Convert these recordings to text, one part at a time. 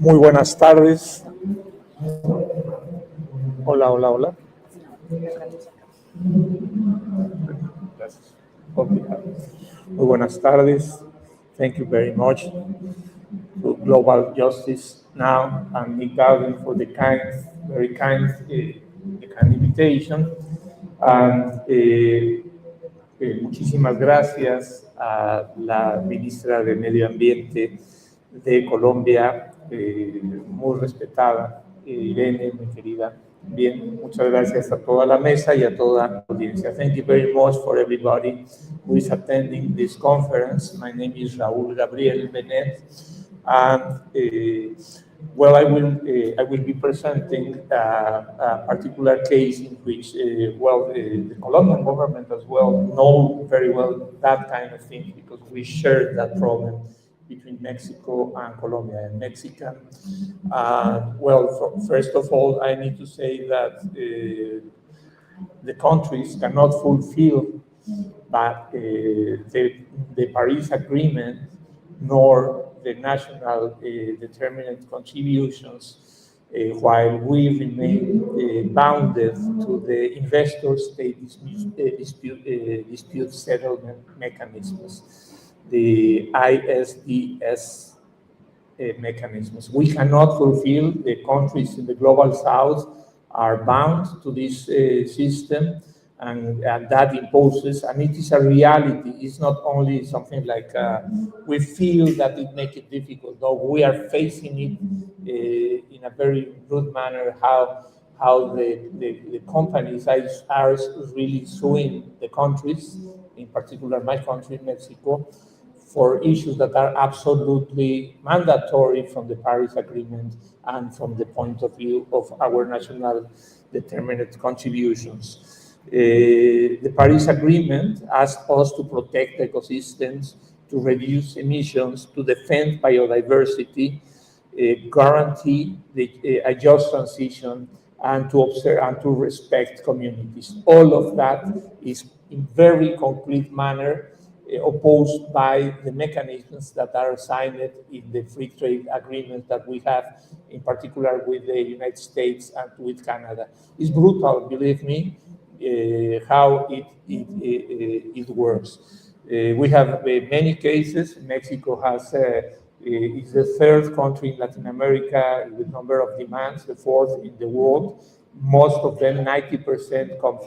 Muy buenas tardes. Hola, hola, hola. Gracias. Muy buenas tardes. Thank you very much to Global Justice Now and Nick Galvin for the very kind invitation. And muchísimas gracias a la ministra de Medio Ambiente de Colombia, muy respetada, Irene, mi querida. Bien, muchas gracias a toda la mesa y a toda la audiencia. Thank you very much for everybody who is attending this conference. My name is Raúl Gabriel Benet, and well, I will be presenting a particular case in which, the Colombian government as well know very well that kind of thing because we share that problem between Mexico and Colombia and Mexican. First of all, I need to say that the countries cannot fulfill the Paris Agreement nor the national determinant contributions while we remain bounded to the investor-state dispute settlement mechanisms, the ISDS mechanisms. We cannot fulfill, the countries in the global south are bound to this system, and that imposes, and it is a reality. It's not only something like we feel that it makes it difficult. No, we are facing it in a very rude manner. How the companies are really suing the countries, in particular my country, Mexico, for issues that are absolutely mandatory from the Paris Agreement and from the point of view of our national determinant contributions. The Paris Agreement asks us to protect ecosystems, to reduce emissions, to defend biodiversity, guarantee a just transition, and to observe and to respect communities. All of that is in very concrete manner opposed by the mechanisms that are signed in the free trade agreement that we have, in particular with the United States and with Canada. It's brutal, believe me, how it works. We have many cases. Mexico is the third country in Latin America with number of demands, the fourth in the world. Most of them, 90%, come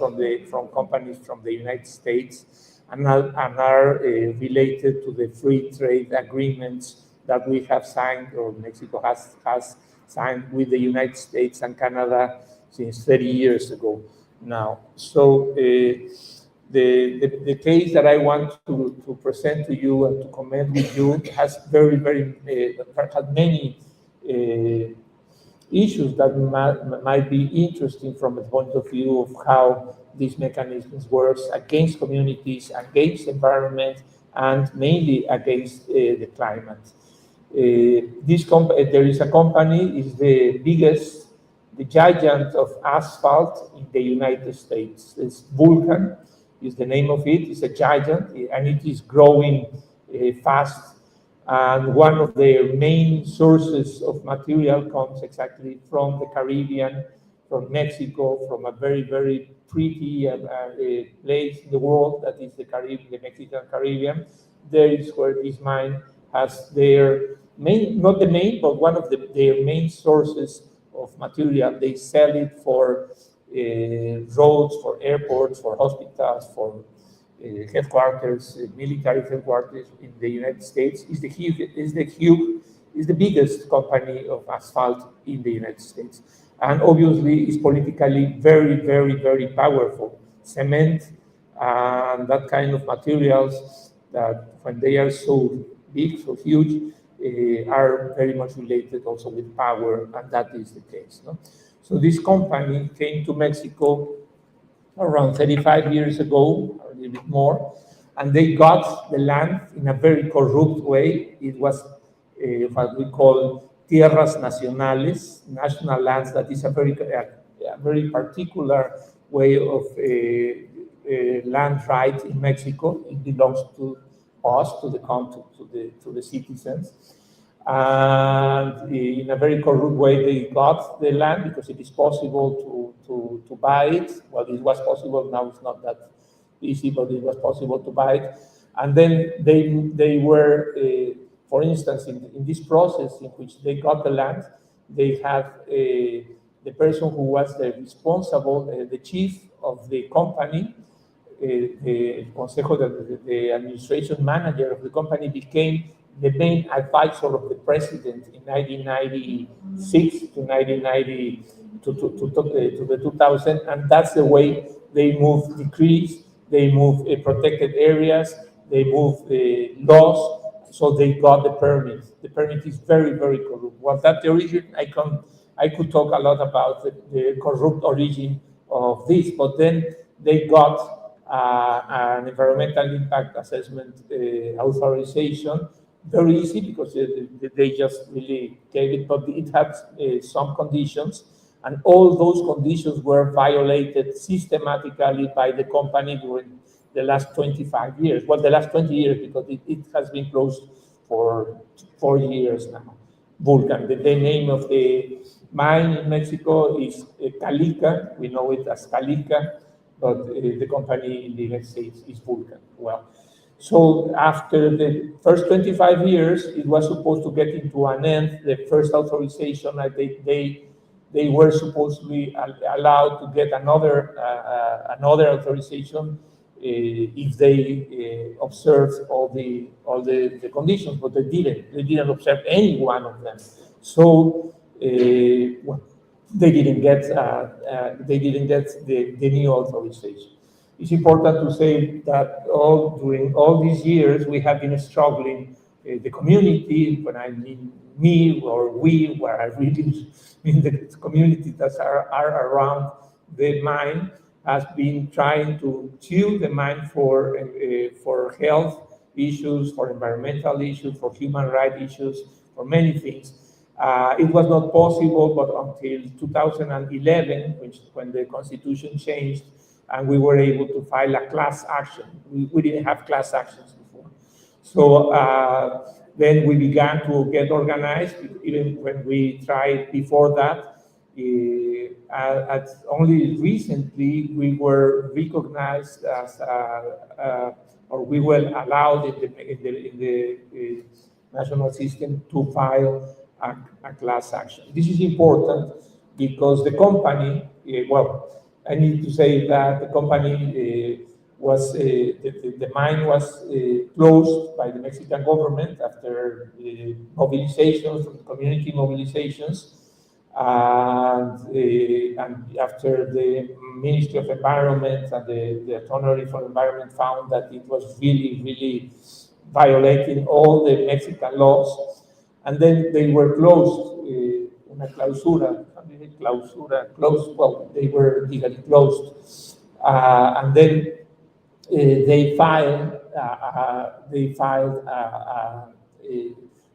from companies from the United States and are related to the free trade agreements that we have signed, or Mexico has signed with the United States and Canada since 30 years ago now. So the case that I want to present to you and to comment with you has had many issues that might be interesting from the point of view of how these mechanisms work against communities, against environment, and mainly against the climate. There is a company, is the biggest, the giant of asphalt in the United States. It's Vulcan, is the name of it. It's a giant, and it is growing fast. And one of their main sources of material comes exactly from the Caribbean, from Mexico, from a very, very pretty place in the world that is the Caribbean, the Mexican Caribbean. There is where this mine has their main, not the main, but one of their main sources of material. They sell it for roads, for airports, for hospitals, for headquarters, military headquarters in the United States. Is the biggest company of asphalt in the United States, and obviously is politically very, very, very powerful. Cement and that kind of materials that, when they are so big, so huge, are very much related also with power, and that is the case. No? So this company came to Mexico around 35 years ago, or a little bit more, and they got the land in a very corrupt way. It was what we call tierras nacionales, national lands. That is a very particular way of land right in Mexico. It belongs to us, to the citizens. and in a very corrupt way they got the land because it is possible to buy it. Well, it was possible, now it's not that easy, but it was possible to buy it. And then they were, for instance, in this process in which they got the land, they had the person who was the responsible, the chief of the company, the consejo, the administration manager of the company became the main advisor of the president in 1996 to 1990 to the 2000, and that's the way they moved decrees, they moved protected areas, they moved laws, so they got the permit. The permit is very, very corrupt. Was that the origin? I could talk a lot about the corrupt origin of this, but then they got an environmental impact assessment authorization. Very easy because they just really gave it, but it had some conditions, and all those conditions were violated systematically by the company during the last 25 years. Well, the last 20 years, because it has been closed for 4 years now. Vulcan, the name of the mine in Mexico is Calica. We know it as Calica, but the company in the United States is Vulcan. Well, so after the first 25 years, it was supposed to get into an end. The first authorization, they were supposed to be allowed to get another authorization if they observed all the conditions, but they didn't. They didn't observe any one of them. So well, they didn't get the new authorization. It's important to say that during all these years we have been struggling. The community, when I mean me or we, where I really mean the community that are around the mine, has been trying to shield the mine for health issues, for environmental issues, for human rights issues, for many things. It was not possible, but until 2011, when the constitution changed, and we were able to file a class action. We didn't have class actions before. So then we began to get organized, even when we tried before that. Only recently we were recognized as, or we were allowed in the national system to file a class action. This is important because the company, well, I need to say that the company the mine was closed by the Mexican government after mobilizations, community mobilizations, and after the Ministry of Environment and the Authority for Environment found that it was really, really violating all the Mexican laws, and then they were closed, una clausura, closed, well, they were legally closed, and then they filed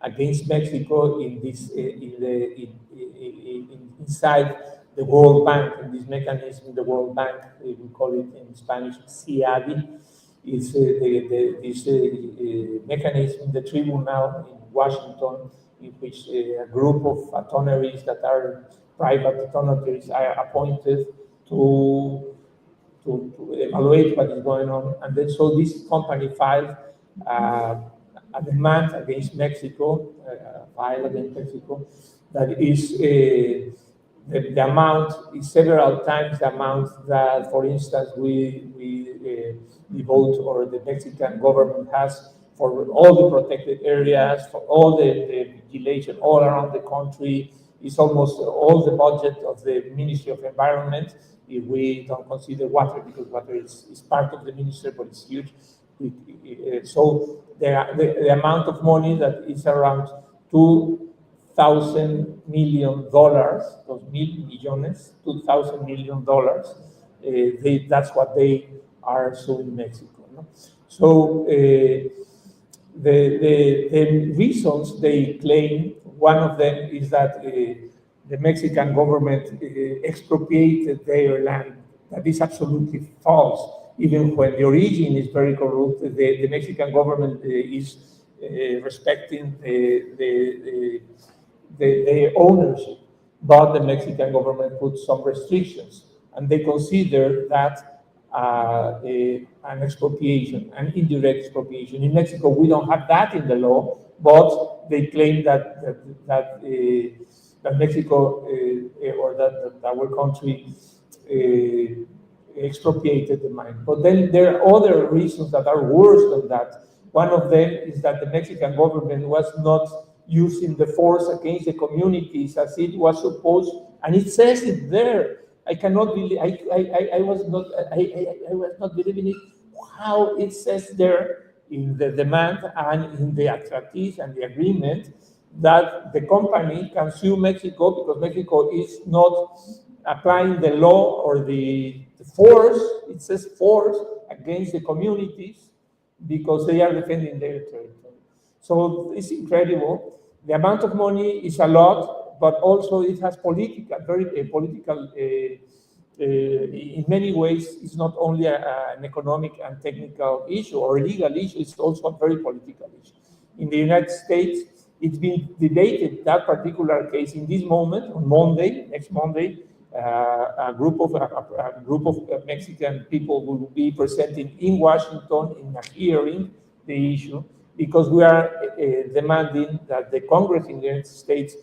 against Mexico inside the World Bank, in this mechanism, the World Bank, we call it in Spanish CIADI. It's this mechanism, the tribunal in Washington, in which a group of attorneys that are private attorneys are appointed to evaluate what is going on. And then so this company filed a demand against Mexico, that is the amount is several times the amount that, for instance, we devote, or the Mexican government has, for all the protected areas, for all the vigilation all around the country. It's almost all the budget of the Ministry of Environment, if we don't consider water, because water is part of the ministry, but it's huge. So the amount of money that is around $2,000 million, those millones, $2,000 million, that's what they are suing Mexico. No? So the reasons they claim, one of them is that the Mexican government expropriated their land. That is absolutely false. Even when the origin is very corrupt, the Mexican government is respecting the ownership, but the Mexican government put some restrictions, and they consider that an expropriation, an indirect expropriation. In Mexico, we don't have that in the law, but they claim that Mexico or that our country expropriated the mine. But then there are other reasons that are worse than that. One of them is that the Mexican government was not using the force against the communities as it was supposed, and it says it there. I cannot believe. I was not believing it. How it says there in the demand and in the attractees and the agreement that the company can sue Mexico because Mexico is not applying the law or the force. It says force against the communities because they are defending their territory. So it's incredible. The amount of money is a lot, but also it has political, very political. In many ways, it's not only an economic and technical issue or a legal issue; it's also a very political issue. In the United States, it's been debated, that particular case in this moment on Monday, next Monday. A group of Mexican people will be presenting in Washington in a hearing the issue because we are demanding that the Congress in the United States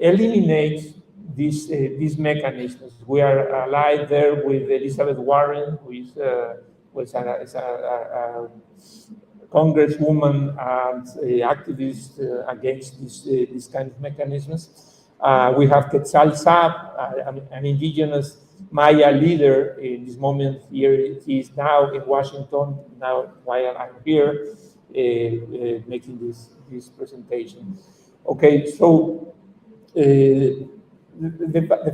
eliminate these mechanisms. We are allied there with Elizabeth Warren, who is a congresswoman and activist against this kind of mechanisms. We have Quetzal Saab, an indigenous Maya leader in this moment here. He is now in Washington, now while I'm here making this presentation. Okay, so the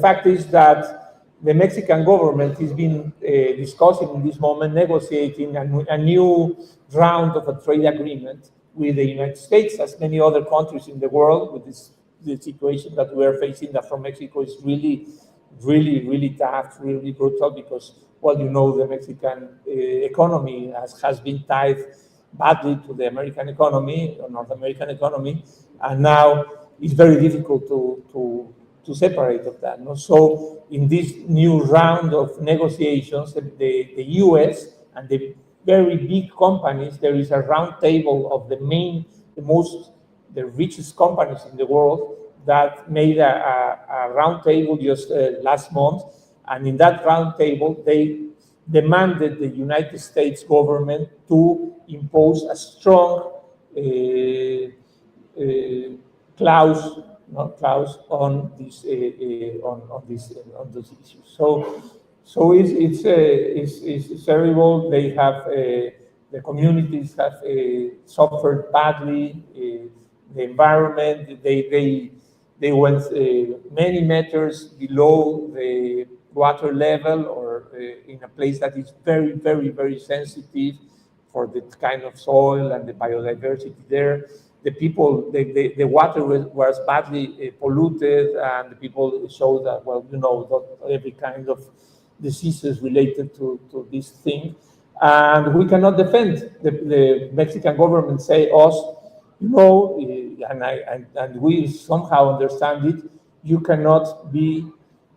fact is that the Mexican government has been discussing in this moment, negotiating a new round of a trade agreement with the United States, as many other countries in the world, with the situation that we are facing that from Mexico is really, really, really tough, really brutal, because, well, you know, the Mexican economy has been tied badly to the American economy, or North American economy, and now it's very difficult to separate of that. No? So in this new round of negotiations, the US and the very big companies, there is a round table of the richest companies in the world that made a round table just last month. And in that round table, they demanded the United States government to impose a strong clause on these issues. So it's terrible. They have the communities have suffered badly. The environment, they went many meters below the water level, or in a place that is very, very, very sensitive for the kind of soil and the biodiversity there. The people, the water was badly polluted, and the people showed that, well, you know, every kind of diseases related to this thing. And we cannot defend. The Mexican government say us, you know, and we somehow understand it, you cannot be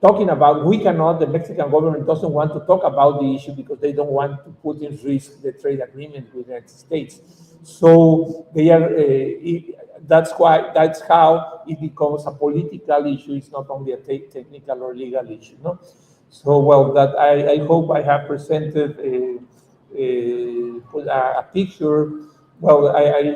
talking about, the Mexican government doesn't want to talk about the issue because they don't want to put in risk the trade agreement with the United States. So they are, that's how it becomes a political issue. It's not only a technical or legal issue, no? So, well, that I hope I have presented a picture. Well, I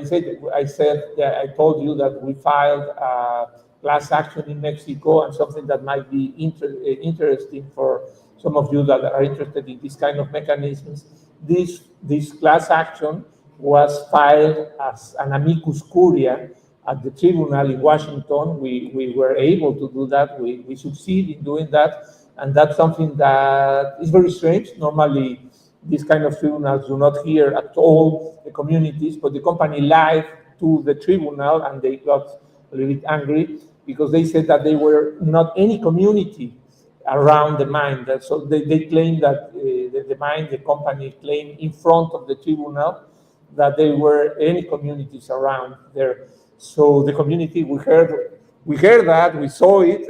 told you that we filed a class action in Mexico, and something that might be interesting for some of you that are interested in this kind of mechanisms. This class action was filed as an amicus curiae at the tribunal in Washington. We were able to do that. We succeed in doing that, and that's something that is very strange. Normally, these kind of tribunals do not hear at all the communities, but the company lied to the tribunal, and they got a little bit angry because they said that they were not any community around the mine. So they claimed that the mine, the company claimed in front of the tribunal that there were any communities around there. So the community, we heard that, we saw it,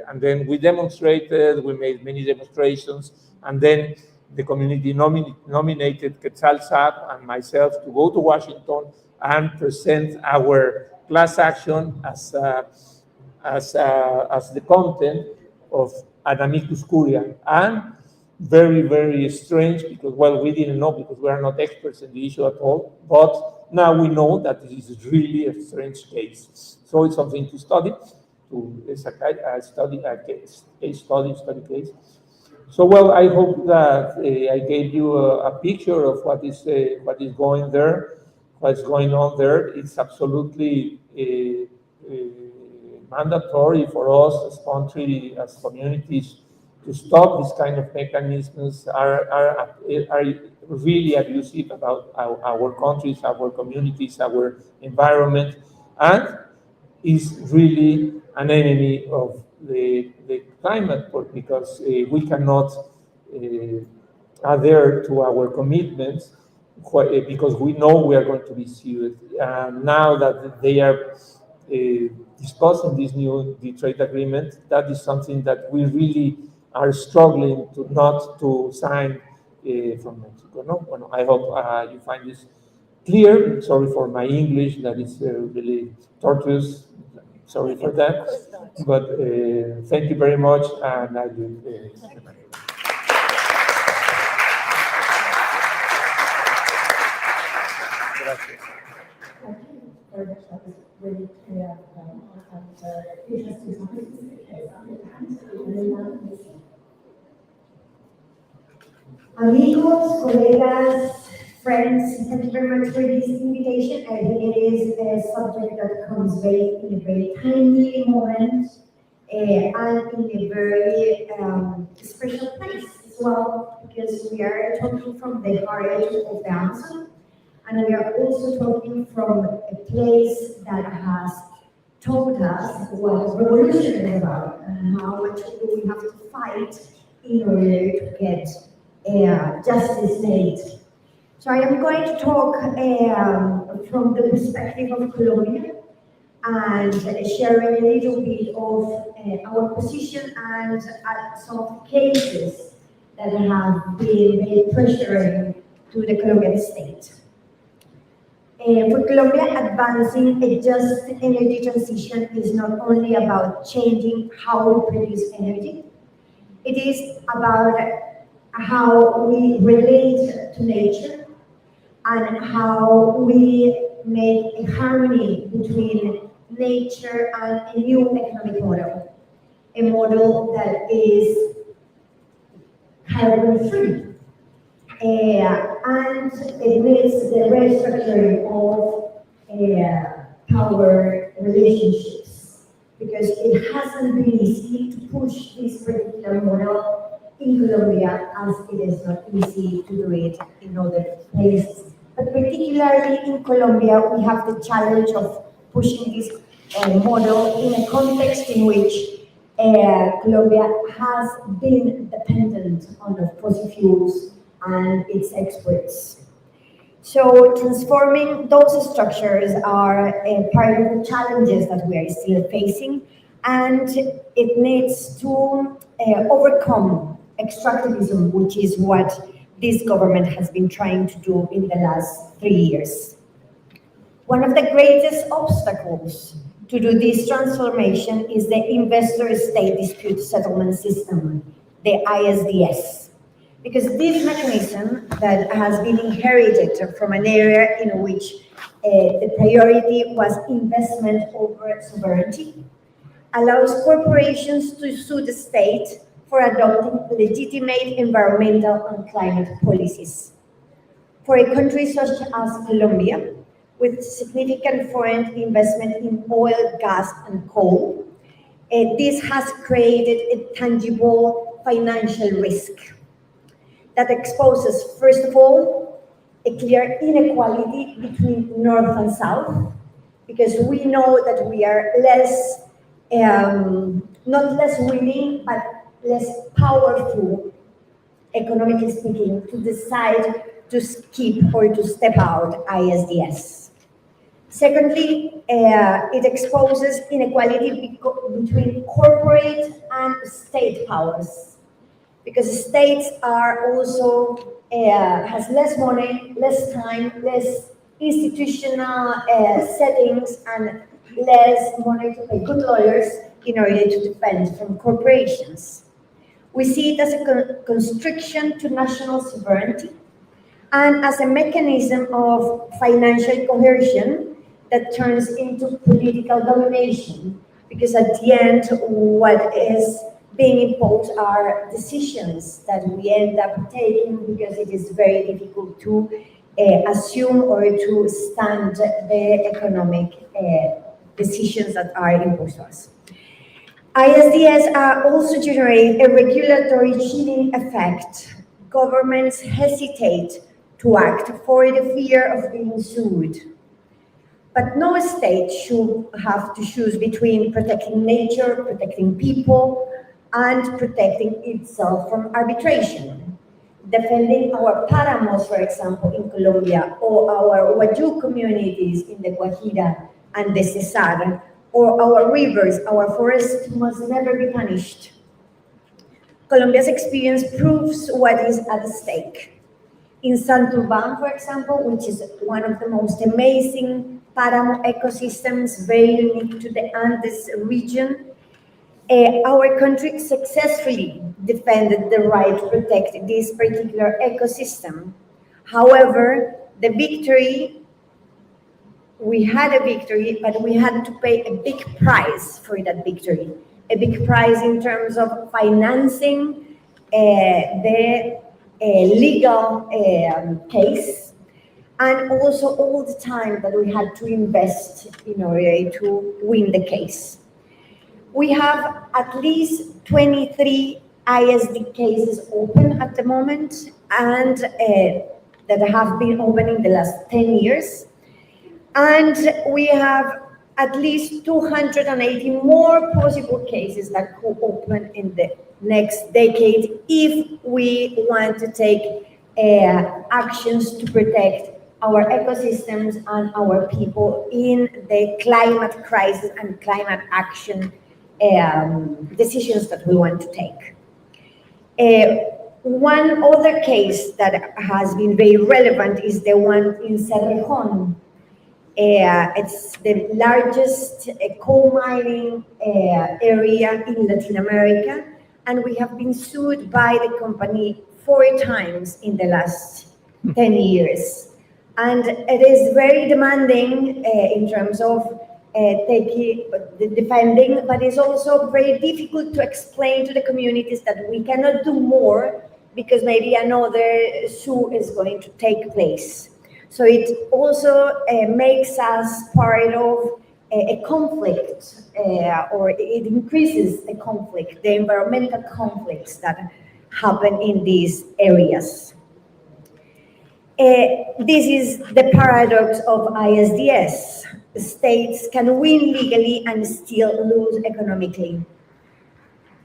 and then we demonstrated, we made many demonstrations, and then the community nominated Quetzal Saab and myself to go to Washington and present our class action as the content of an amicus curiae. And very, very strange because, well, we didn't know because we are not experts in the issue at all, but now we know that this is really a strange case. So it's something to study, it's a study case. So, well, I hope that I gave you a picture of what is going there, what's going on there. It's absolutely mandatory for us as country, as communities, to stop this kind of mechanisms are really abusive about our countries, our communities, our environment, and is really an enemy of the climate, because we cannot adhere to our commitments because we know we are going to be sued. Now that they are discussing this new trade agreement, that is something that we really are struggling not to sign from Mexico. No? Well, I hope you find this clear. Sorry for my English, that is really tortuous. Sorry for that. But thank you very much, and I will. Gracias. Really clear and interesting topics. Amigos, colegas, friends, thank you very much for this invitation. I think it is a subject that comes in a very timely moment and in a very special place as well, because we are talking from the heart of the Amazon. And we are also talking from a place that has taught us what revolution is about and how much we have to fight in order to get justice made. So I am going to talk from the perspective of Colombia and sharing a little bit of our position and some of the cases that have been very pressuring to the Colombian state. For Colombia, advancing a just energy transition is not only about changing how we produce energy, it is about how we relate to nature and how we make a harmony between nature and a new economic model, a model that is carbon-free. And it needs the restructuring of power relationships, because it hasn't been easy to push this particular model in Colombia, as it is not easy to do it in other places. But particularly in Colombia, we have the challenge of pushing this model in a context in which Colombia has been dependent on the fossil fuels and its exports. So transforming those structures are a part of the challenges that we are still facing, and it needs to overcome extractivism, which is what this government has been trying to do in the last 3 years. One of the greatest obstacles to do this transformation is the investor-state dispute settlement system, the ISDS. Because this mechanism that has been inherited from an area in which the priority was investment over sovereignty, allows corporations to sue the state for adopting legitimate environmental and climate policies. For a country such as Colombia, with significant foreign investment in oil, gas, and coal, this has created a tangible financial risk that exposes, first of all, a clear inequality between North and South, because we know that we are less, not less willing, but less powerful, economically speaking, to decide to skip or to step out ISDS. Secondly, it exposes inequality between corporate and state powers, because states are also has less money, less time, less institutional settings, and less money to pay good lawyers in order to defend from corporations. We see it as a constriction to national sovereignty and as a mechanism of financial coercion that turns into political domination, because at the end, what is being imposed are decisions that we end up taking because it is very difficult to assume or to stand the economic decisions that are imposed to us. ISDS also generate a regulatory chilling effect. Governments hesitate to act for the fear of being sued. But no state should have to choose between protecting nature, protecting people, and protecting itself from arbitration. Defending our páramos, for example, in Colombia, or our Wayuu communities in the Guajira and the Cesar, or our rivers, our forests must never be punished. Colombia's experience proves what is at stake. In Santurban, for example, which is one of the most amazing páramo ecosystems, very unique to the Andes region, our country successfully defended the right to protect this particular ecosystem. However, we had a victory, but we had to pay a big price for that victory. A big price in terms of financing the legal case, and also all the time that we had to invest in order to win the case. We have at least 23 ISD cases open at the moment, and that have been open in the last 10 years. And we have at least 280 more possible cases that could open in the next decade if we want to take actions to protect our ecosystems and our people in the climate crisis and climate action decisions that we want to take. One other case that has been very relevant is the one in Cerrejón. It's the largest coal mining area in Latin America, and we have been sued by the company 4 times in the last 10 years. And it is very demanding in terms of defending, but it's also very difficult to explain to the communities that we cannot do more because maybe another sue is going to take place. So it also makes us part of a conflict, or it increases the conflict, the environmental conflicts that happen in these areas. This is the paradox of ISDS. States can win legally and still lose economically.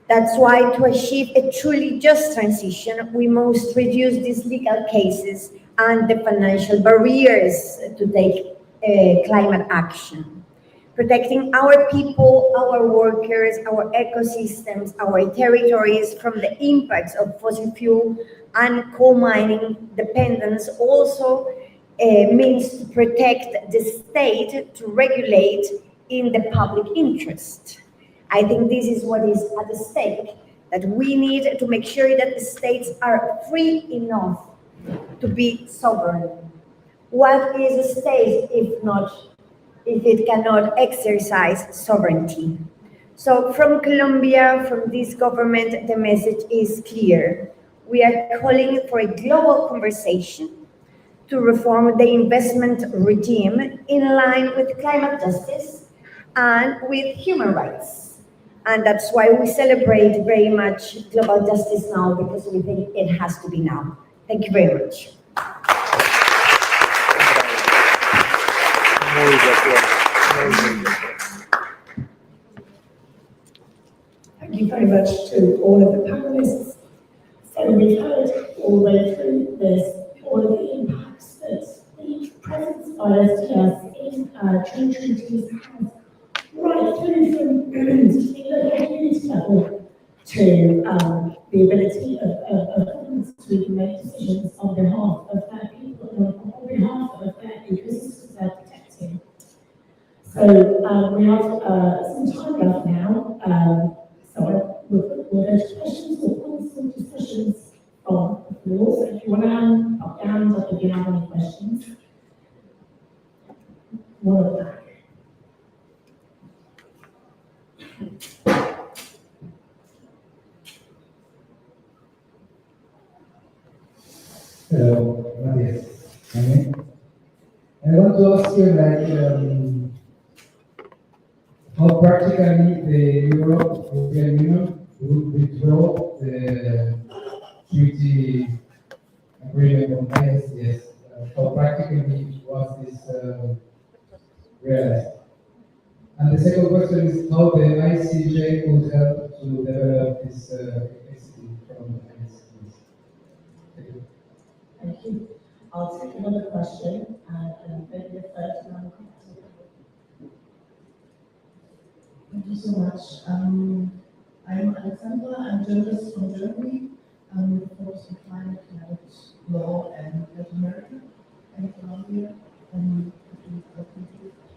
That's why to achieve a truly just transition, we must reduce these legal cases and the financial barriers to take climate action. Protecting our people, our workers, our ecosystems, our territories from the impacts of fossil fuel and coal mining dependence also means to protect the state to regulate in the public interest. I think this is what is at stake, that we need to make sure that the states are free enough to be sovereign. What is a state if it cannot exercise sovereignty? So from Colombia, from this government, the message is clear. We are calling for a global conversation to reform the investment regime in line with climate justice and with human rights. And that's why we celebrate very much global justice now, because we think it has to be now. Thank you very much. Thank you very much to all of the panelists. So we've heard all the way through this all of the impacts that the presence of ISDS in trade treaties has right through from the community level to the ability of governments to even make decisions on behalf of their people and on behalf of their ecosystems they're protecting. So we have some time left now, so we'll go to questions or points or discussions on the floor. So if you want to pop your hands up if you have any questions. One at the back. Hello, Matthias. I want to ask you, how practically the European Union would withdraw the treaty agreement on ISDS. How practically was this realized? And the second question is how the ICJ could help to develop this capacity from ISDS. Thank you. Thank you. I'll take another question and maybe the first round. Thank you so much. I'm Alexandra, I'm a journalist from Germany. I'm focused on climate law and Latin America and Colombia.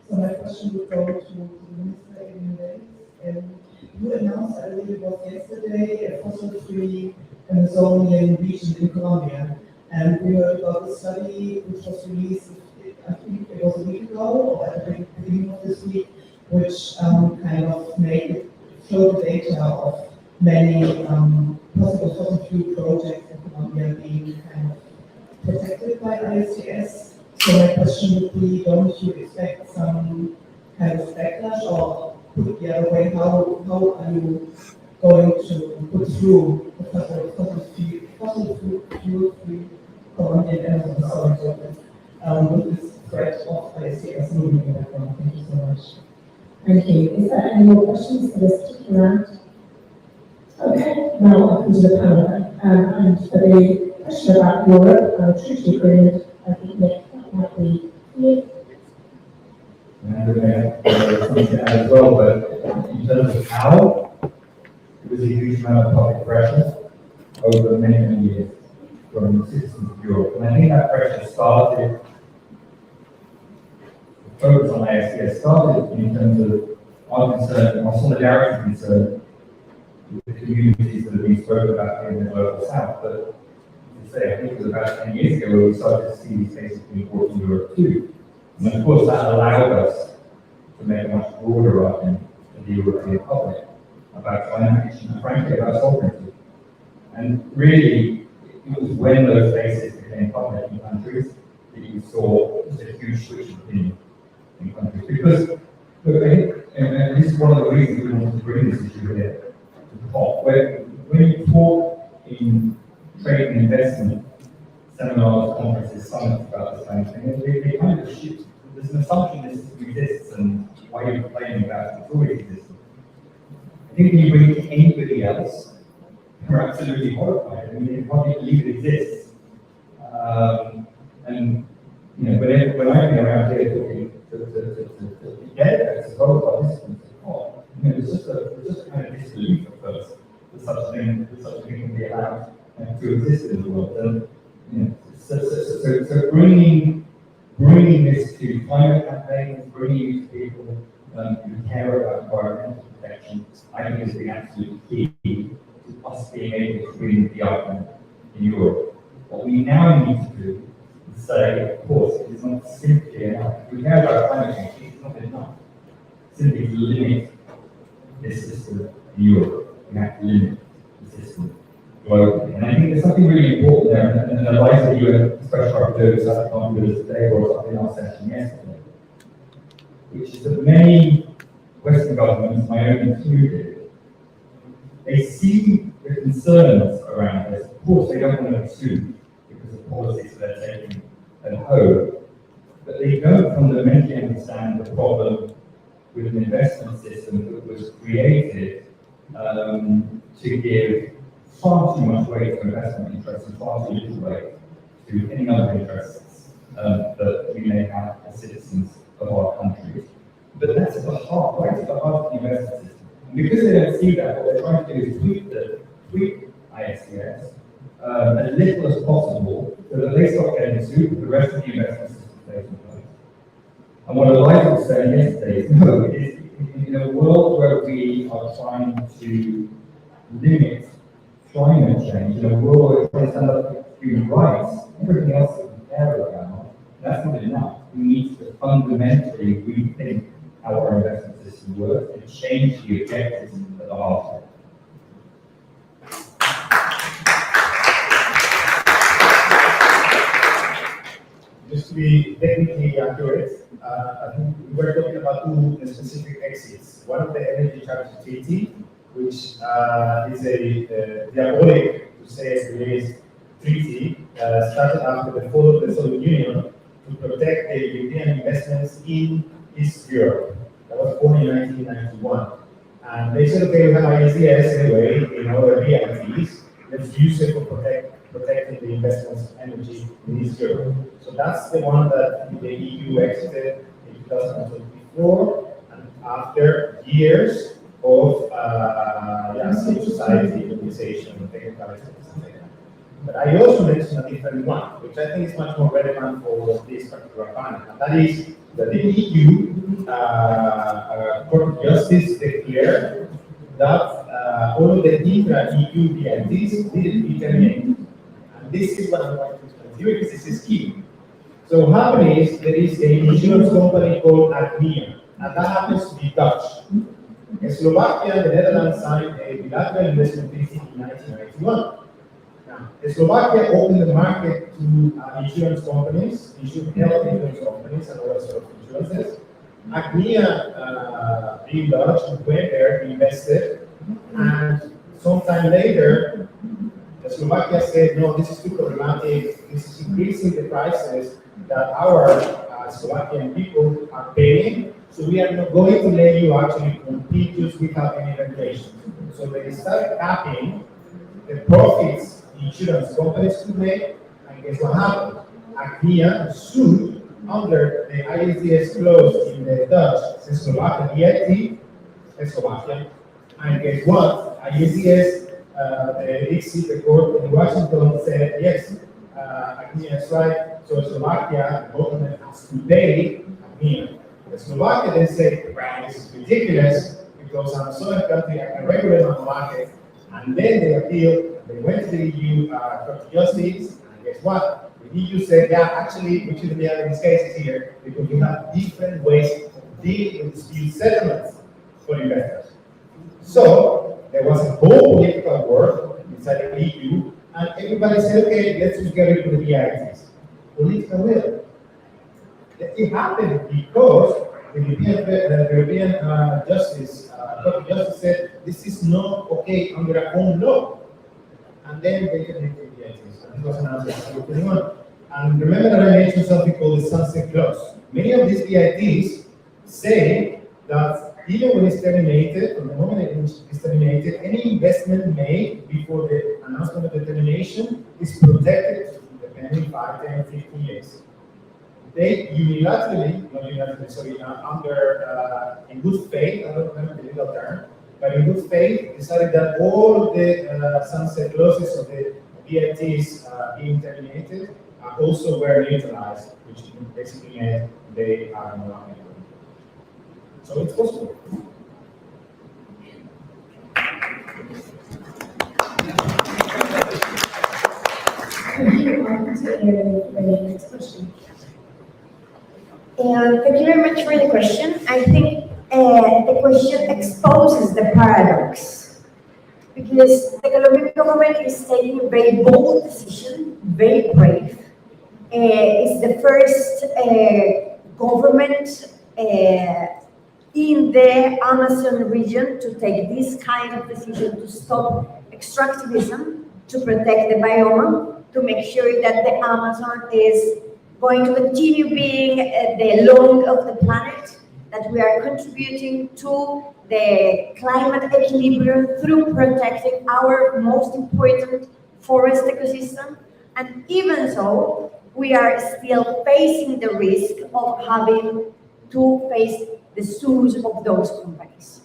So my question would go to the Minister in days. You announced, I believe it was yesterday, a fossil-free Amazonian region in Colombia. And we heard about the study which was released, I think it was a week ago, or at the beginning of this week, which kind of made it show the data of many possible fossil fuel projects in Colombia being kind of protected by ISDS. So my question would be, don't you expect some kind of backlash, or put it the other way, how are you going to put through the fossil fuel-free Colombian Amazon with this threat of ISDS moving in the background? Thank you so much. Thank you. Is there any more questions for this particular round? Okay, now I'll come to the panel. And for the question about Europe, treaty agreement, I think that might be clear. Something to add as well, but in terms of how, it was a huge amount of public pressure over many, many years from citizens of Europe. And I think that pressure started, the focus on ISDS started in terms of our concern, our solidarity concern with the communities that have been spoken about in the global south. But as I say, I think it was about 10 years ago where we started to see these cases being brought to Europe too. And of course that allowed us to make a much broader argument to the European public about climate action and frankly about sovereignty. And really, it was when those cases became public in countries that you saw just a huge switch of opinion in countries. Because, look, I think, and this is one of the reasons we wanted to bring this issue here to the top, where when you talk in trade and investment seminars, conferences, summits about this kind of thing, they kind of shift. There's an assumption this system exists and why you're complaining about it, it's already existing. I think when you bring it to anybody else, they're absolutely horrified. I mean, they hardly believe it exists. And you know, when I've been around here talking to delegates as well as participants, you know, there's just a kind of disbelief at first that such a thing can be allowed to exist in the world. And you know, so bringing this to climate campaigns, bringing it to people who care about environmental protection, I think is the absolute key to us being able to bring the argument in Europe. What we now need to do is say, of course, it is not simply enough. If we care about climate change, it's not enough. Simply to limit this system in Europe. We have to limit the system globally. And I think there's something really important there, and Eliza, you had special rapporteurs at the today or up in our session yesterday, which is that many Western governments, my own included, they see the concerns around this. Of course, they don't want to assume because of policies that they're taking at home, but they don't fundamentally understand the problem with an investment system that was created to give far too much weight to investment interests and far too little weight to any other interests that we may have as citizens of our countries. But that's at the heart, right at the heart of the investment system. And because they don't see that, what they're trying to do is tweak ISDS as little as possible so that they stop getting sued, but the rest of the investment system stays in place. And what I'd like to say yesterday is, no, in a world where we are trying to limit climate change, in a world where we're trying to stand up for human rights, everything else that we care about, that's not enough. We need to fundamentally rethink how our investment system works and change the objectives at the heart of it. Just to be technically accurate, I think we were talking about two specific exits. One of the energy charge treaty, which is a diabolic, to say the least, treaty started after the fall of the Soviet Union to protect the European investments in East Europe. That was born in 1991. And they said, okay, we have ISDS anyway in our BITs, let's use it for protecting the investments in energy in East Europe. So that's the one that the EU exited in 2024, and after years of civil society organization, technicalities, something like that. But I also mentioned a different one, which I think is much more relevant for this particular panel, and that is that the EU Court of Justice declared that all of the intra-EU BITs didn't be terminated. And this is what I'm going to explain to you, because this is key. So what happened is, there is an insurance company called Acmea, and that happens to be Dutch. In Slovakia, the Netherlands signed a bilateral investment treaty in 1991. Now, Slovakia opened the market to insurance companies, health insurance companies, and all sorts of insurances. Acmea, being Dutch, went there, invested, and sometime later, Slovakia said, no, this is too problematic, this is increasing the prices that our Slovakian people are paying, so we are not going to let you actually compete just without any regulation. So they started capping the profits insurance companies could make, and guess what happened? Acmea sued under the ISDS clause in the Dutch and Slovakian BIT, Slovakia, and guess what? ISDS, the exit, the court in Washington said, yes, Acmea is right, so Slovakia, the government has to pay Acmea. The Slovakia then said, well, this is ridiculous, because I'm a southern country, I can regulate my market, and then they appealed. They went to the EU Court of Justice, and guess what? The EU said, yeah, actually, we shouldn't be having these cases here because we have different ways of dealing with dispute settlements for investors. So there was a whole political war inside the EU, and everybody said, okay, let's just get rid of the BITs. Political will. It happened because the European Justice, Court of Justice said, this is not okay under our own law. And then they connected the BITs. And it was announced in 2021. And remember that I mentioned something called the sunset clause. Many of these BITs say that even when it's terminated, from the moment it's terminated, any investment made before the announcement of the termination is protected, depending 5, 10, 15 years. They unilaterally, in good faith, I don't remember the legal term, but in good faith, decided that all of the sunset clauses of the BITs being terminated also were neutralized, which basically meant they are no longer. So it's possible. Thank you. The next question. Thank you very much for the question. I think the question exposes the paradox, because the Colombian government is taking a very bold decision, very brave. It's the first government in the Amazon region to take this kind of decision to stop extractivism, to protect the biome, to make sure that the Amazon is going to continue being the lung of the planet, that we are contributing to the climate equilibrium through protecting our most important forest ecosystem, And even so, we are still facing the risk of having to face the suits of those companies.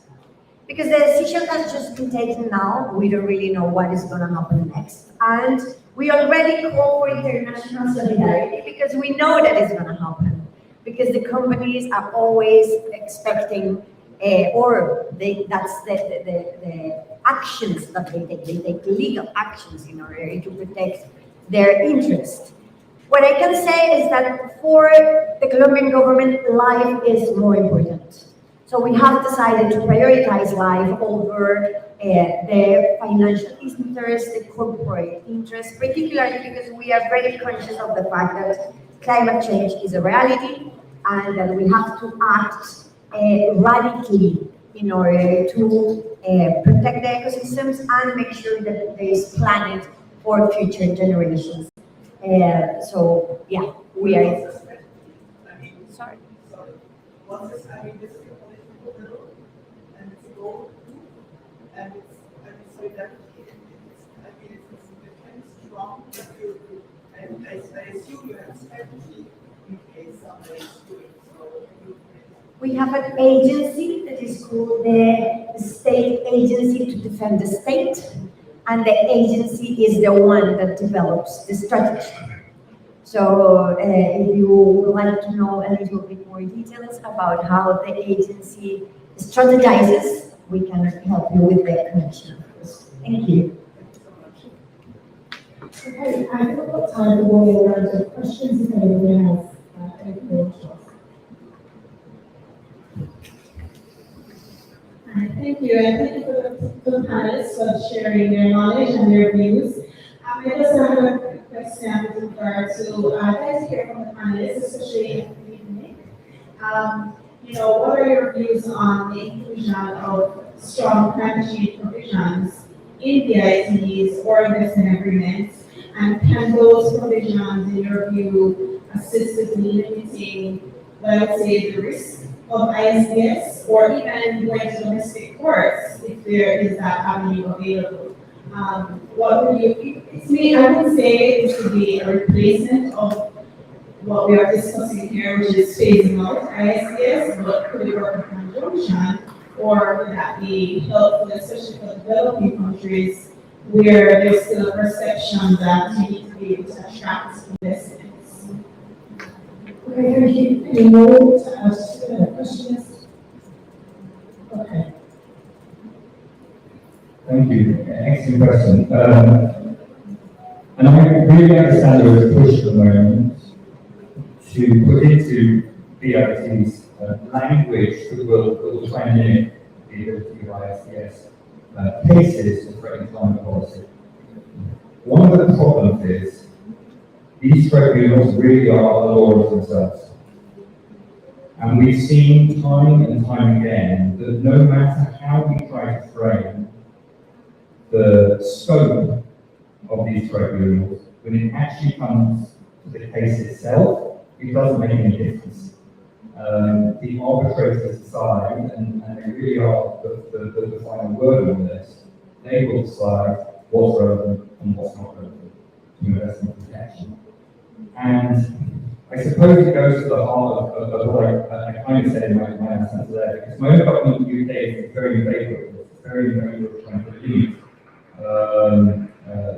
Because the decision has just been taken now, we don't really know what is going to happen next. And we already call for international solidarity because we know that it's going to happen. Because the companies are always expecting, that's the actions that they take. They take legal actions in order to protect their interest. What I can say is that for the Colombian government, life is more important. So we have decided to prioritize life over the financial interest, the corporate interest, particularly because we are very conscious of the fact that climate change is a reality and that we have to act radically in order to protect the ecosystems and make sure that there is planet for future generations. So yeah, we are. Sorry. Once it's having this political will and it's a goal, and it's so that it's kind of strong. And I assume you have a strategy in case somebody is doing so. We have an agency that is called the State Agency to Defend the State, and the agency is the one that develops the strategy. So if you would like to know a little bit more details about how the agency strategizes, we can help you with the connection. Thank you. Okay, I think we've got time for one more round of questions if anyone has anything they want to ask. Thank you, and thank you for the panelists for sharing their knowledge and their views. I just have a question with regard to, I'd like to hear from the panelists, especially Nick. What are your views on the inclusion of strong climate change provisions in the ITs or investment agreements? And can those provisions, in your view, assist with limiting, let's say, the risk of ISDS, or even going to domestic courts if there is that avenue available? What would you, I would say this would be a replacement of what we are discussing here, which is phasing out ISDS, but could it work in conjunction, or would that be helpful, especially for developing countries where there's still a perception that you need to be able to attract investments? Okay, thank you. Any more to ask questions? Okay. Thank you. Excellent question. And I really understand there is a push at the moment to put into BITs language that will try and limit the ability of ISDS cases to threaten climate policy. One of the problems is these tribunals really are the laws themselves. And we've seen time and time again that no matter how we try to frame the scope of these tribunals, when it actually comes to the case itself, it doesn't make any difference. The arbitrators decide, and they really are the final word on this. They will decide what's relevant and what's not relevant to investment protection. And I suppose it goes to the heart of what I kind of said in my answer today, because my own government in the UK is very in favour of this. It's very in favour of trying to limit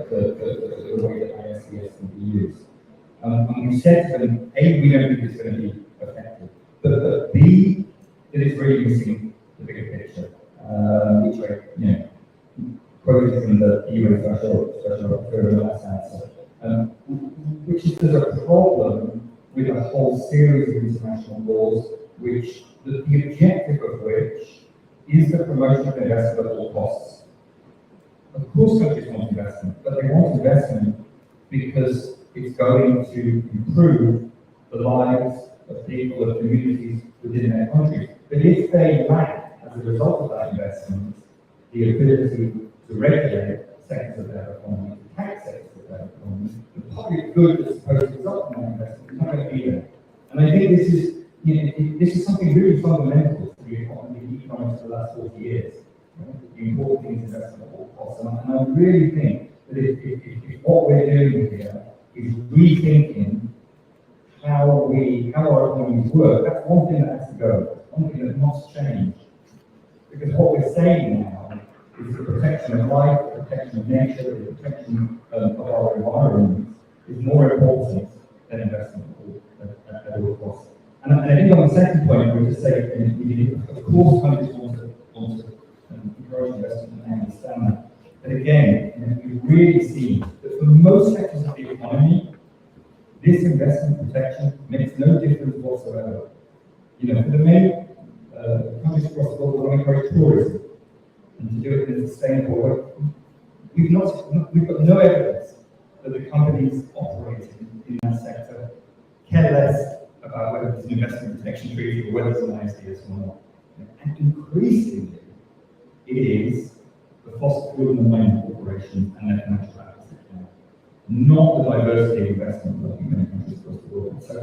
the way that ISDS can be used. And we said to them, A, we don't think it's going to be effective, but B, that it's really missing the bigger picture, which I quoted from the UN Special Rapporteur in the last answer, which is there's a problem with a whole series of international laws, which the objective of which is the promotion of investment at all costs. Of course countries want investment, but they want investment because it's going to improve the lives of people, of communities within their countries. But if they lack, as a result of that investment, the ability to regulate sectors of their economy, to tax sectors of their economy, the public good that's supposed to result from that investment is not going to be there. And I think this is something really fundamental to the economy, the economics for the last 40 years. The important thing is investment at all costs. And I really think that if what we're doing here is rethinking how our economies work. That's one thing that has to go. One thing that must change. Because what we're saying now is the protection of life, the protection of nature, the protection of our environment is more important than investment at all costs. And I think on the second point, I would just say, of course, countries want to encourage investment, and I understand that. But again, we really see that for most sectors of the economy, this investment protection makes no difference whatsoever. For the many countries across the world want to encourage tourism and to do it in a sustainable way. We've got no evidence that the companies operating in that sector care less about whether it's an investment protection treaty or whether it's an ISDS or not. And increasingly, it is the fossil fuel and mining corporations and their financial assets, not the diversity of investment that in many countries across the world. So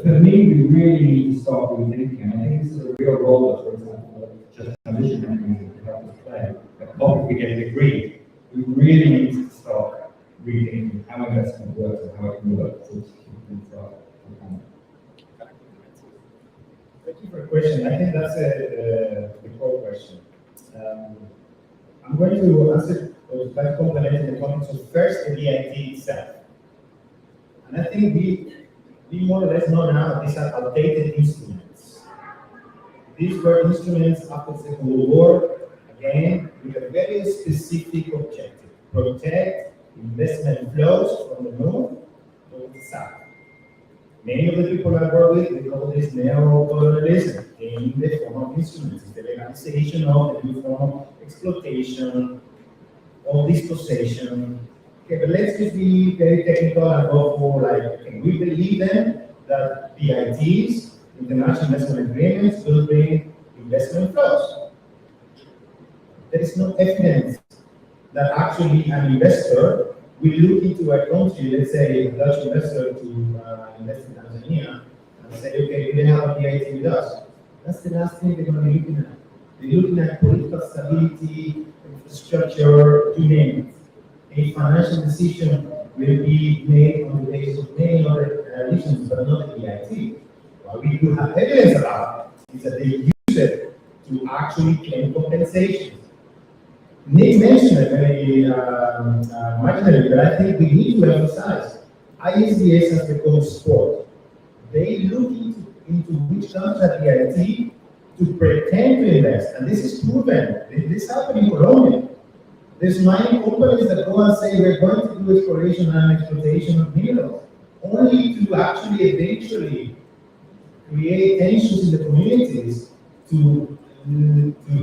for me, we really need to start rethinking. And I think this is a real role that, for example, just transition mechanism can help us play. If we get it agreed, we really need to start rethinking how investment works and how it can work to keep things up. Thank you for the question. I think that's the core question. I'm going to answer or try to complement in the context of first the BIT itself. And I think we more or less know now that these are outdated instruments. These were instruments after the Second World War, again, with a very specific objective: protect investment flows from the north to the south. Many of the people I work with, they call this neo-colonialism in the form of instruments. It's the legalization of the new form of exploitation, or dispossession. Okay, but let's just be very technical and go for okay, we believe then that BITs, international investment agreements, will bring investment flows. There is no evidence that actually an investor will look into a country, let's say a Dutch investor to invest in Tanzania, and say, okay, they have a BIT with us. That's the last thing they're going to be looking at. They're looking at political stability, infrastructure, you name it. A financial decision will be made on the basis of many other reasons, but not the BIT. What we do have evidence about is that they use it to actually claim compensation. Nick mentioned it very marginally, but I think we need to emphasize ISDS has become sport. They look into which comes at BIT to pretend to invest, and this is proven. This happened in Colombia. There's mining companies that go and say we're going to do exploration and exploitation of minerals, only to actually eventually create tensions in the communities to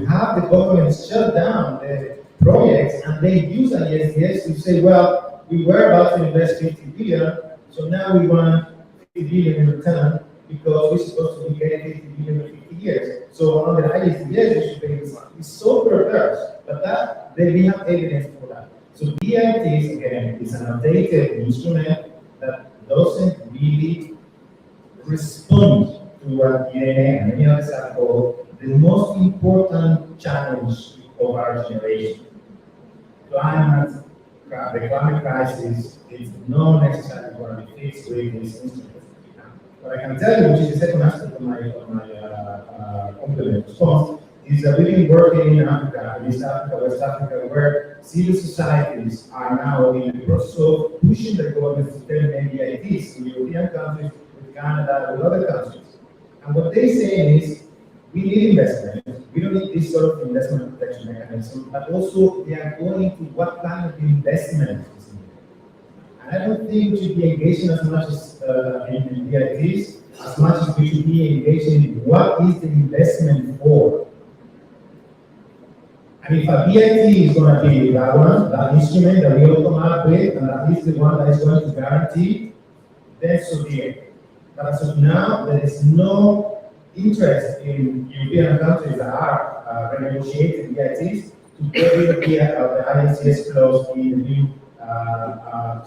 have the government shut down the projects, and they use ISDS to say, well, we were about to invest 50 billion, so now we want 50 billion in return because we're supposed to be getting 50 billion in 50 years. So on the ISDS, we should pay this money. It's so perverse, but we have evidence for that. So BITs, again, is an outdated instrument that doesn't really respond to what DNA and many others have called the most important challenge of our generation. The climate crisis is not necessarily going to be fixed with these instruments. What I can tell you, which is the second aspect of my complement response, is that we've been working in Africa, East Africa, West Africa, where civil societies are now in the process of pushing their governments to turn BITs in European countries, with Canada, with other countries. And what they're saying is, we need investment. We don't need this sort of investment protection mechanism, but also they are going into what kind of investment is needed. And I don't think we should be engaging as much as in BITs, as much as we should be engaging in what is the investment for. And if a BIT is going to be that one, that instrument that we all come up with, and that is the one that is going to guarantee, then so be it. But as of now, there is no interest in European countries that are renegotiating BITs to get rid of the ISDS clause in the new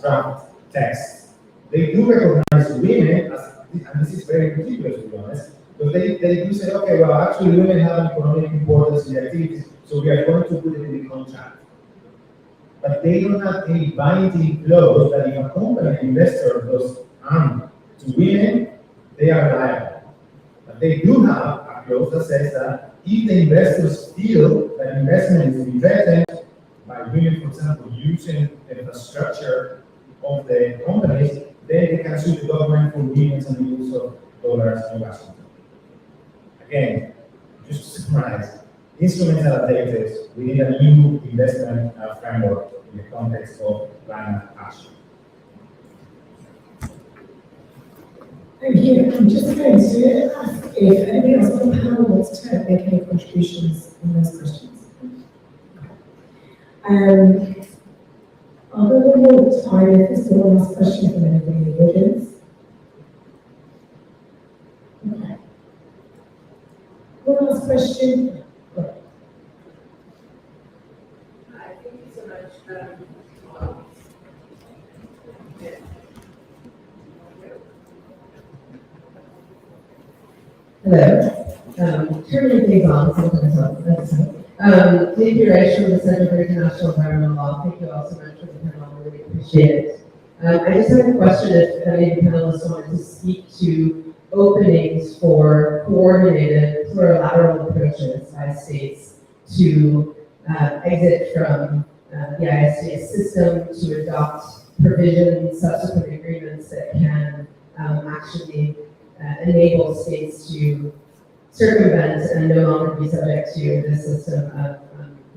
draft text. They do recognize women, and this is very ridiculous to be honest, but they do say, okay, well, actually women have an economic importance in the activities, so we are going to put it in the contract. but they don't have any binding clause that if a company investor does harm to women, they are liable. But they do have a clause that says that if the investors feel that investment is being threatened by women, for example, using the infrastructure of the companies, then they can sue the government for millions and millions of dollars in Washington. Again, just to summarize, instruments are updated. We need a new investment framework in the context of climate action. Thank you. I'm just going to ask if anybody else on the panel wants to make any contributions on those questions. I'll go one more time if there's one last question from anybody in the audience. Okay. One last question. Hi, thank you so much. Hello. Turning things on, sometimes that's thank you, Rach, from the Center for International Environmental Law. Thank you all so much for the panel. I really appreciate it. I just have a question if any of the panelists wanted to speak to openings for coordinated plurilateral approaches by states to exit from the ISDS system, to adopt provisions, subsequent agreements that can actually enable states to circumvent and no longer be subject to the system of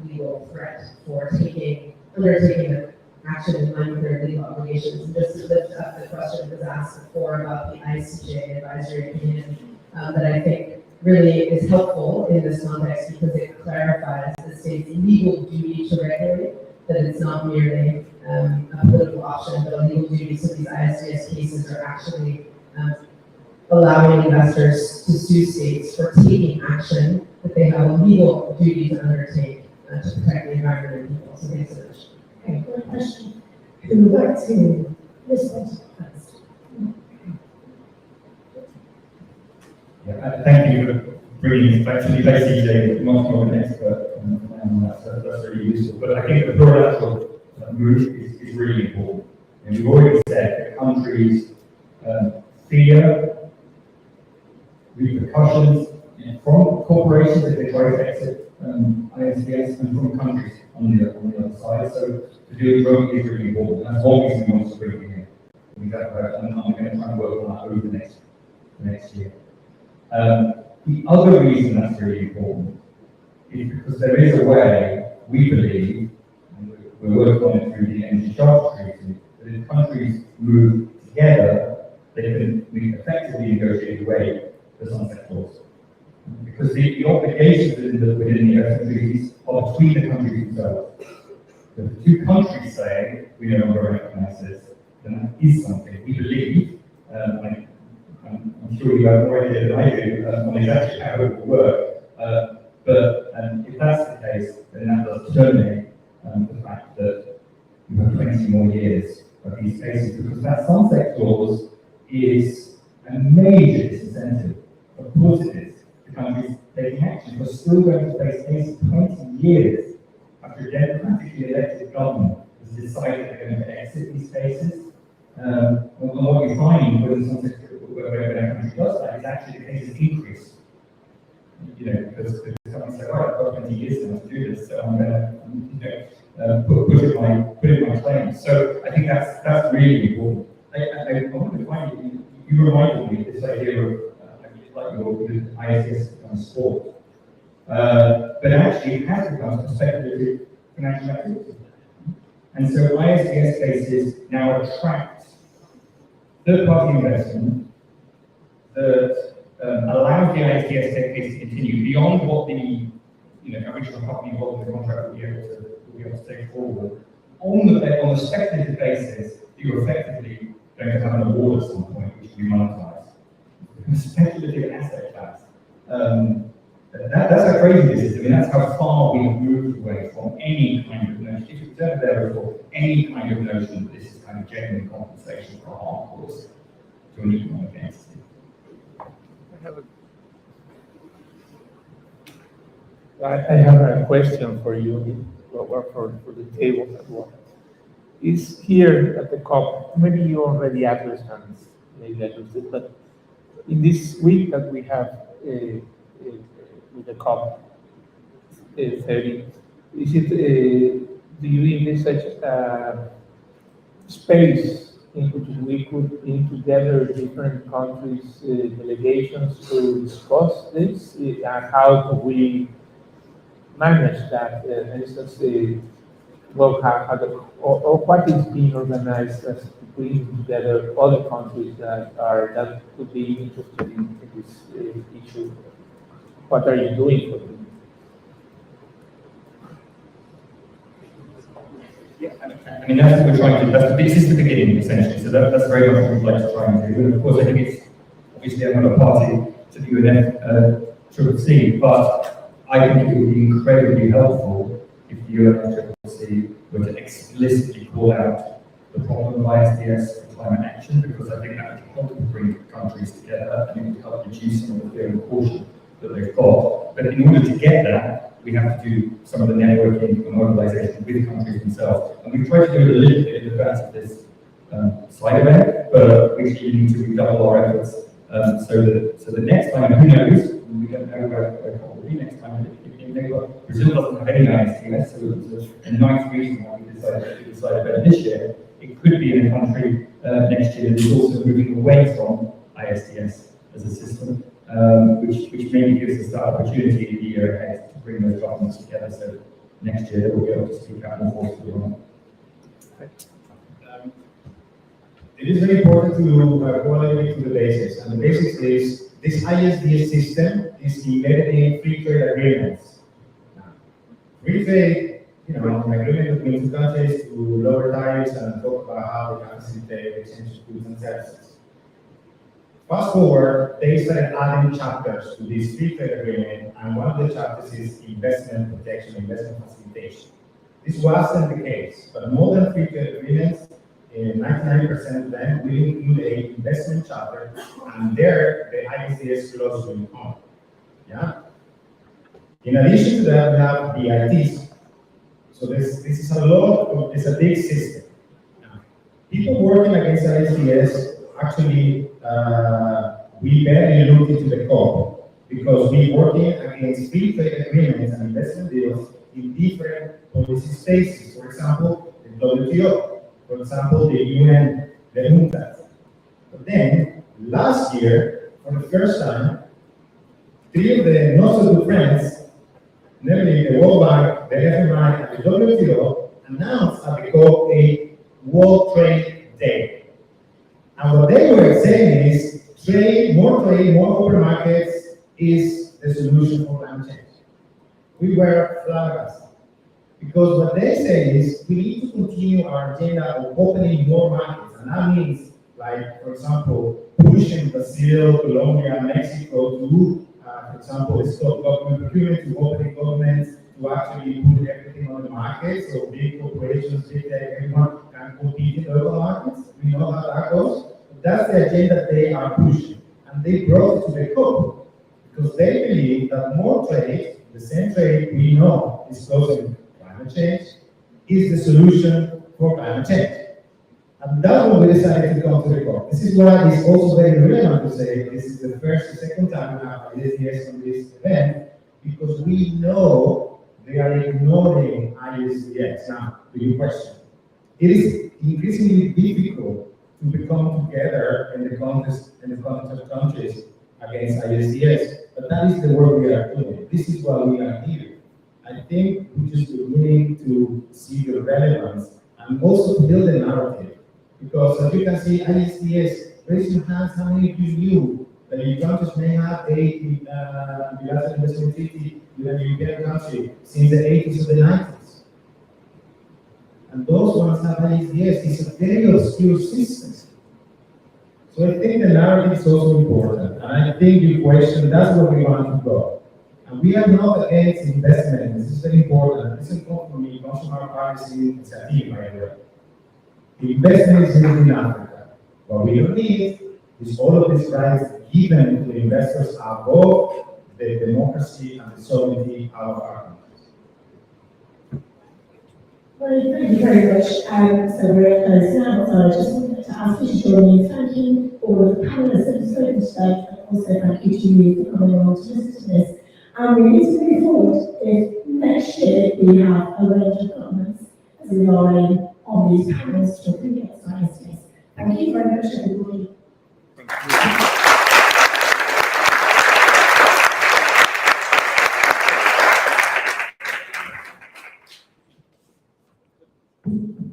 legal threat for undertaking action in line with their legal obligations. And just to lift up the question that was asked before about the ICJ advisory opinion that I think really is helpful in this context because it clarifies the state's legal duty to regulate, that it's not merely a political option, but a legal duty. So these ISDS cases are actually allowing investors to sue states for taking action that they have a legal duty to undertake to protect the environment and people. So thanks so much. Okay, great question. Who would like to respond first? Yeah, thank you for bringing this back to me. Basically, much more of an expert, and that's really useful. But I think the plurilateral move is really important. And we've already said that countries fear repercussions from corporations if they try to exit ISDS and from countries on the other side. So to do it remotely is really important. And that's one reason we want to bring it in. And I'm going to try and work on that over the next year. The other reason that's really important is because there is a way, we believe, and we're working on it through the Energy Charter Treaty, that if countries move together, they can effectively negotiate away the sunset clause. Because the obligations within the investment treaties are between the countries themselves. If the two countries say, we no longer recognize this, then that is something we believe, I'm sure you have more idea than I do on exactly how it will work. But if that's the case, then that does terminate the fact that you have 20 more years of these cases, because that sunset clause is a major disincentive. Of course it is. The countries taking action are still going to face cases 20 years after a democratically elected government has decided they're going to exit these cases. And what you find when a country does that is actually the cases increase. Because companies say, right, I've got 20 years now to do this, so I'm going to put in my claims. So I think that's really important. I want to find you reminded me of this idea of like your ISDS become sport. But actually it has become a speculative financial activity. And so ISDS cases now attract third-party investment that allows the ISDS case to continue beyond what the original company involved in the contract will be able to take forward on the speculative basis that you're effectively going to have an award at some point which will be monetized. Speculative asset class. That's how crazy this is. I mean, that's how far we've moved away from any kind of notion. If you've ever there before, any kind of notion that this is kind of genuine compensation for a harm caused to an economic entity. I have a question for you. for the table as well. Is here at the COP, maybe you already addressed and maybe addressed it, but in this week that we have with the COP 30, is it, do you envisage space in which we could bring together different countries' delegations to discuss this? And how do we manage that? For instance, well, or what is being organized as to bring together other countries that could be interested in this issue? What are you doing for them? Yeah, I mean, that's what we're trying to do. This is the beginning, essentially. So that's very much what we'd like to try and do. And of course, I think it's, obviously, I'm not a party to the UNFCCC, but I think it would be incredibly helpful if the UNFCCC were to explicitly call out the problem of ISDS for climate action, because I think that would help bring countries together and it would help reduce some of the fear and caution that they've got. But in order to get that, we have to do some of the networking and mobilization with countries themselves. And we've tried to do it a little bit in advance of this slide event, but we actually need to redouble our efforts so that next time, who knows, we don't know where it will be next time. Brazil doesn't have any ISDS, so it was a nice reason why we decided to do this event this year. It could be in a country next year that is also moving away from ISDS as a system, which maybe gives us the opportunity in the year ahead to bring those governments together. So next year we'll be able to speak out more forcefully on it. It is very important to go a little bit to the basics, and the basics is this ISDS system is embedded in free trade agreements. Free trade, an agreement between two countries to lower tariffs and talk about how they can facilitate exchange of goods and services. Fast forward, they started adding chapters to this free trade agreement, and one of the chapters is investment protection, investment facilitation. This wasn't the case, but modern free trade agreements, 99% of them will include an investment chapter, and there the ISDS clause will come. Yeah. In addition to that, we have BITs. So this is it's a big system. People working against ISDS actually we barely look into the COP because we're working against free trade agreements and investment deals in different policy spaces. For example, the WTO. For example, the UN, the UNCTAD. But then, last year, for the first time, three of the not so good friends, namely the World Bank, the FMI, and the WTO, announced at the COP a World Trade Day. And what they were saying is trade, more open markets is the solution for climate change. We were flabbergasted. Because what they say is we need to continue our agenda of opening more markets. And that means, like, for example, pushing Brazil, Colombia, Mexico to, for example, stop government procurement, to open governments to actually put everything on the market. So big corporations, big tech, everyone can compete in local markets. We know how that goes. That's the agenda they are pushing. And they brought it to the COP because they believe that more trade, the same trade we know is causing climate change, is the solution for climate change. And that's when we decided to come to the COP. This is why it's also very relevant to say this is the first or second time we have ISDS on this event, because we know they are ignoring ISDS. Now, to your question, it is increasingly difficult to become together in the context of countries against ISDS, but that is the work we are doing. This is why we are here. I think we just need to see the relevance and also to build a narrative. Because as you can see, ISDS, raise your hands, how many of you knew that your countries may have a bilateral investment treaty with a European country since the 80s or the 90s? And those ones have ISDS. It's a very obscure system. So I think the narrative is also important. And I think your question, that's where we want to go. And we are not against investment. This is very important. This is not from me, it comes from our policy initiative, by the way. The investment is in Africa. What we don't need is all of these rights given to the investors above the democracy and the sovereignty of our countries. Well, thank you very much. So we're close now, so I just wanted to ask you to join me in thanking all of the panelists that have spoken today, and also thank you to you for coming along to listen to this. And we need to move forward if next year we have a range of governments as we rely on these panels to really get science space. Thank you very much, everybody. Thank you.